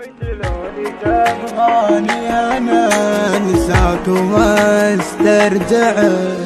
وشلون تبغاني انا انساك وما استرجع،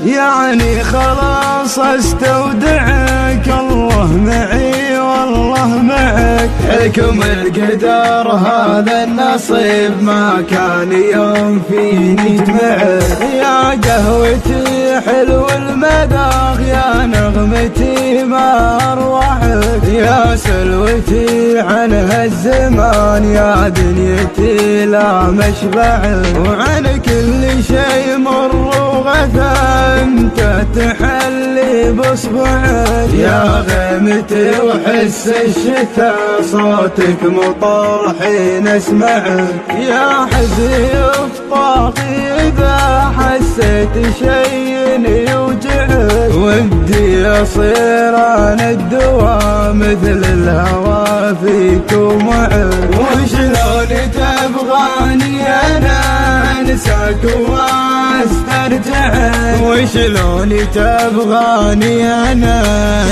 يعني خلاص استودعك، الله معي والله معك، حكم القدر هذا النصيب ما كان يوم فيني يجمعك، يا قهوتي حلو المذاق، يا نغمتي ما اروحك، يا سلوتي عن هالزمان، يا دنيتي لا مشبعك، وعن كل شيء مر وغثى انت تحلي باصبعك، يا غيمتي وحس الشتا صوتك مطر حين اسمعك، يا حزين طاقي اذا حسيت شيء يوجعك، ودي اصير انا الدواء مثل الهوى فيك ومعك، وشلون تبغاني انا انساك واسترجعك، وشلون تبغاني انا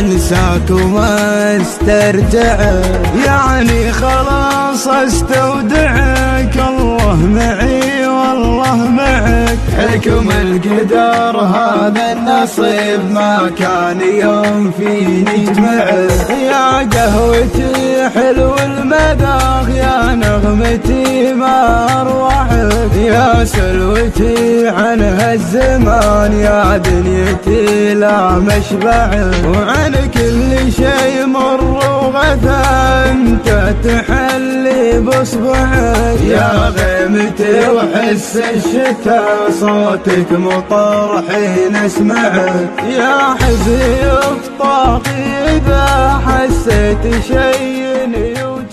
انساك وما استرجعك، يعني خلاص استودعك، الله معي والله معك، حكم القدر هذا النصيب ما كان يوم فيني يجمعك، يا قهوتي حلو المذاق، يا نغمتي ما اروحك، يا سلوتي عن هالزمان، يا دنيتي لا مشبعك، وعن كل شيء مر وغثى انت تحلي باصبعك، يا غيمتي وحس الشتا صوتك مطر حين اسمعك، يا حزين طاقي اذا حسيت شيء يوجعك.